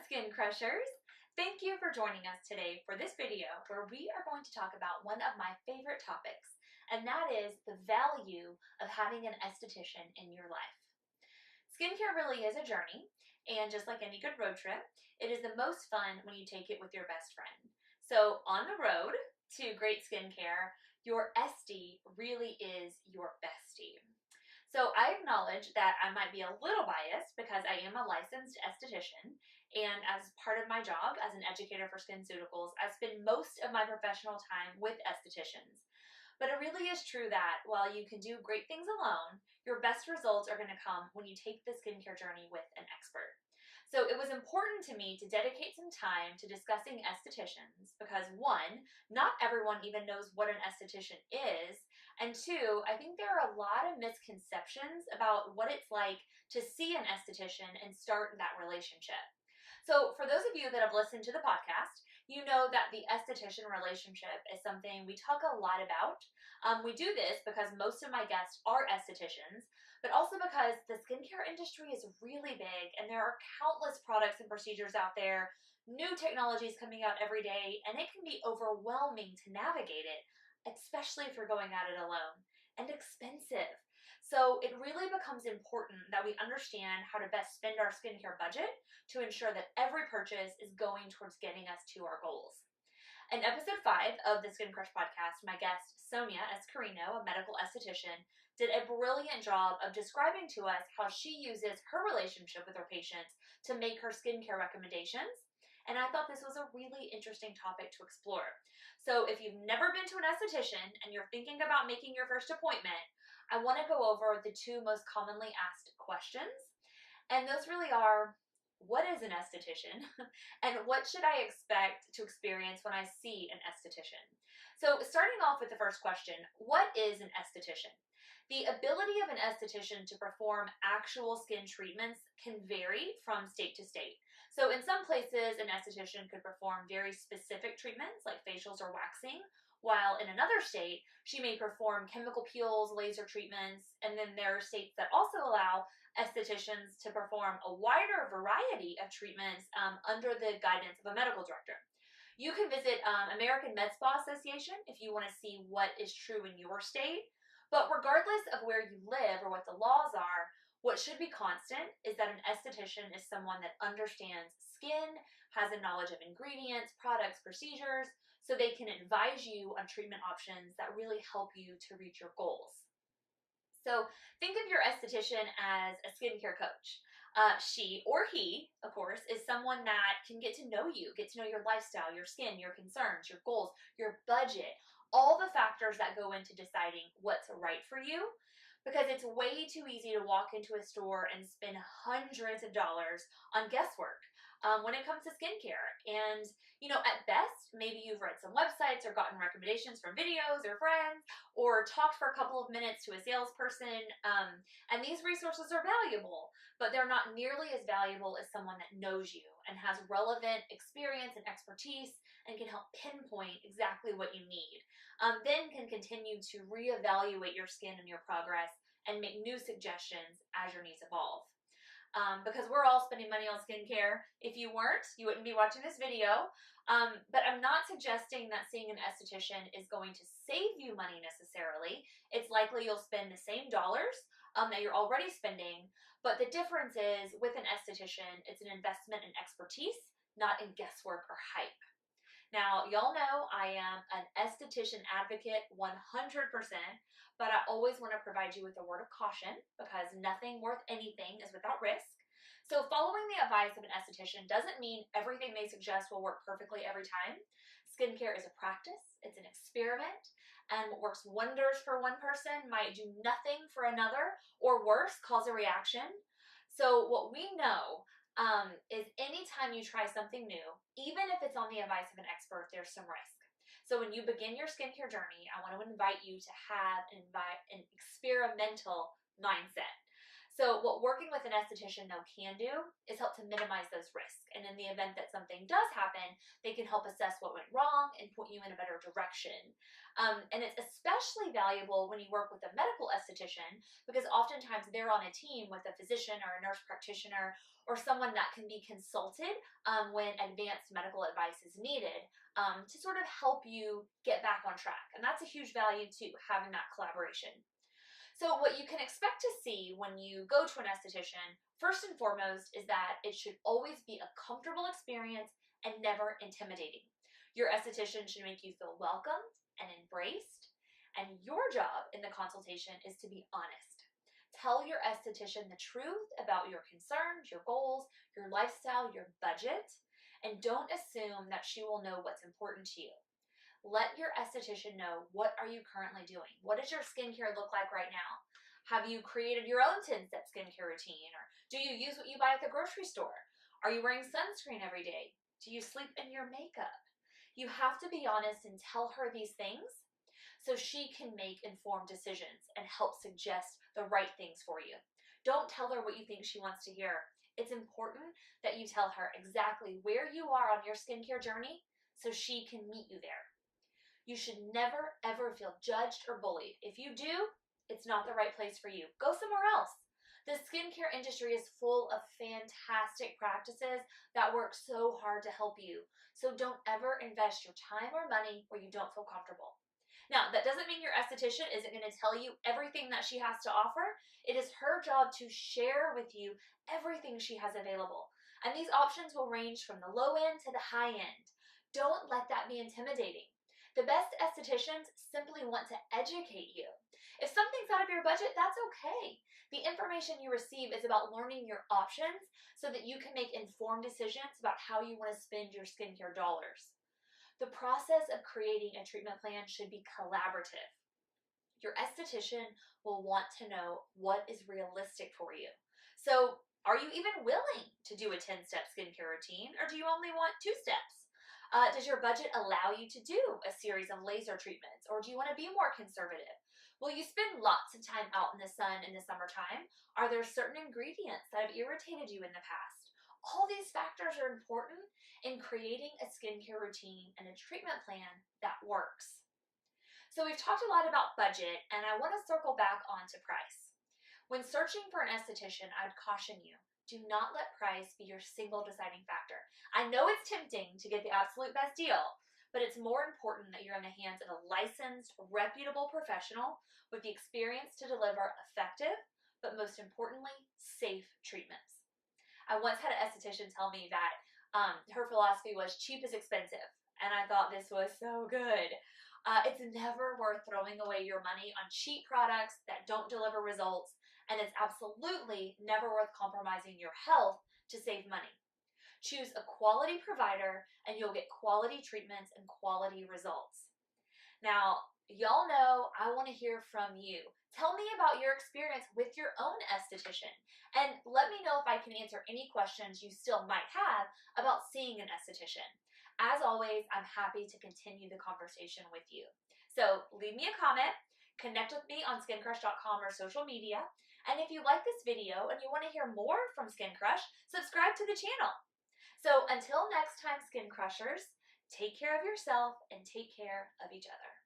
Skin Crushers! Thank you for joining us today for this video where we are going to talk about one of my favorite topics, and that is the value of having an esthetician in your life. Skincare really is a journey, and just like any good road trip, it is the most fun when you take it with your best friend. So on the road to great skincare, your Aesthie really is your bestie. So I acknowledge that I might be a little biased because I am a licensed esthetician, and as part of my job as an educator for SkinCeuticals, I spend most of my professional time with estheticians. But it really is true that while you can do great things alone, your best results are going to come when you take the skincare journey with an expert. So it was important to me to dedicate some time to discussing estheticians because one, not everyone even knows what an esthetician is, and two, I think there are a lot of misconceptions about what it's like to see an esthetician and start that relationship. So for those of you that have listened to the podcast, you know that the esthetician relationship is something we talk a lot about. We do this because most of my guests are estheticians, but also because the skincare industry is really big and there are countless products and procedures out there, new technologies coming out every day, and it can be overwhelming to navigate it, especially if you're going at it alone, and expensive. So it really becomes important that we understand how to best spend our skincare budget to ensure that every purchase is going towards getting us to our goals. In episode 5 of the SkinCrush Podcast, my guest, Sonia Escarino, a medical esthetician, did a brilliant job of describing to us how she uses her relationship with her patients to make her skincare recommendations. And I thought this was a really interesting topic to explore. So if you've never been to an esthetician and you're thinking about making your first appointment, I want to go over the 2 most commonly asked questions. And those really are, what is an esthetician? And what should I expect to experience when I see an esthetician? So starting off with the first question, what is an esthetician? The ability of an esthetician to perform actual skin treatments can vary from state to state. So in some places, an esthetician could perform very specific treatments like facials or waxing, while in another state, she may perform chemical peels, laser treatments, and then there are states that also allow estheticians to perform a wider variety of treatments under the guidance of a medical director. You can visit American Med Spa Association if you want to see what is true in your state, but regardless of where you live or what the laws are, what should be constant is that an esthetician is someone that understands skin, has a knowledge of ingredients, products, procedures, so they can advise you on treatment options that really help you to reach your goals. So think of your esthetician as a skincare coach. She or he, of course, is someone that can get to know you, get to know your lifestyle, your skin, your concerns, your goals, your budget, all the factors that go into deciding what's right for you. Because it's way too easy to walk into a store and spend hundreds of dollars on guesswork when it comes to skincare. And, you know, at best, maybe you've read some websites or gotten recommendations from videos or friends or talked for a couple of minutes to a salesperson. And these resources are valuable, but they're not nearly as valuable as someone that knows you and has relevant experience and expertise and can help pinpoint exactly what you need. Then can continue to reevaluate your skin and your progress and make new suggestions as your needs evolve. Because we're all spending money on skincare. If you weren't, you wouldn't be watching this video. But I'm not suggesting that seeing an esthetician is going to save you money necessarily. It's likely you'll spend the same dollars that you're already spending, but the difference is with an esthetician, it's an investment in expertise, not in guesswork or hype. Now, y'all know I am an esthetician advocate 100%, but I always want to provide you with a word of caution because nothing worth anything is without risk. So following the advice of an esthetician doesn't mean everything they suggest will work perfectly every time. Skincare is a practice, it's an experiment, and what works wonders for one person might do nothing for another, or worse, cause a reaction. So what we know is anytime you try something new, even if it's on the advice of an expert, there's some risk. So when you begin your skincare journey, I want to invite you to have an experimental mindset. So what working with an esthetician, though, can do is help to minimize those risks. And in the event that something does happen, they can help assess what went wrong and point you in a better direction. And it's especially valuable when you work with a medical esthetician, because oftentimes they're on a team with a physician or a nurse practitioner or someone that can be consulted when advanced medical advice is needed to sort of help you get back on track. And that's a huge value too, having that collaboration. So what you can expect to see when you go to an esthetician, first and foremost, is that it should always be a comfortable experience and never intimidating. Your esthetician should make you feel welcomed and embraced, and your job in the consultation is to be honest. Tell your esthetician the truth about your concerns, your goals, your lifestyle, your budget, and don't assume that she will know what's important to you. Let your esthetician know, what are you currently doing? What does your skincare look like right now? Have you created your own 10-step skincare routine? Or do you use what you buy at the grocery store? Are you wearing sunscreen every day? Do you sleep in your makeup? You have to be honest and tell her these things so she can make informed decisions and help suggest the right things for you. Don't tell her what you think she wants to hear. It's important that you tell her exactly where you are on your skincare journey so she can meet you there. You should never, ever feel judged or bullied. If you do, it's not the right place for you. Go somewhere else. The skincare industry is full of fantastic practices that work so hard to help you. So don't ever invest your time or money where you don't feel comfortable. Now, that doesn't mean your esthetician isn't going to tell you everything that she has to offer. It is her job to share with you everything she has available. And these options will range from the low end to the high end. Don't let that be intimidating. The best estheticians simply want to educate you. If something's out of your budget, that's okay. The information you receive is about learning your options so that you can make informed decisions about how you want to spend your skincare dollars. The process of creating a treatment plan should be collaborative. Your esthetician will want to know what is realistic for you. So, are you even willing to do a 10-step skincare routine, or do you only want 2 steps? Does your budget allow you to do a series of laser treatments, or do you want to be more conservative? Will you spend lots of time out in the sun in the summertime? Are there certain ingredients that have irritated you in the past? All these factors are important in creating a skincare routine and a treatment plan that works. So we've talked a lot about budget, and I want to circle back onto price. When searching for an esthetician, I'd caution you, do not let price be your single deciding factor. I know it's tempting to get the absolute best deal, but it's more important that you're in the hands of a licensed, reputable professional with the experience to deliver effective, but most importantly, safe treatments. I once had an esthetician tell me that her philosophy was cheap is expensive, and I thought this was so good. It's never worth throwing away your money on cheap products that don't deliver results, and it's absolutely never worth compromising your health to save money. Choose a quality provider and you'll get quality treatments and quality results. Now, y'all know I want to hear from you. Tell me about your experience with your own esthetician, and let me know if I can answer any questions you still might have about seeing an esthetician. As always, I'm happy to continue the conversation with you. So leave me a comment, connect with me on SkinCrush.com or social media, and if you like this video and you want to hear more from SkinCrush, subscribe to the channel. So until next time, Skin Crushers, take care of yourself and take care of each other.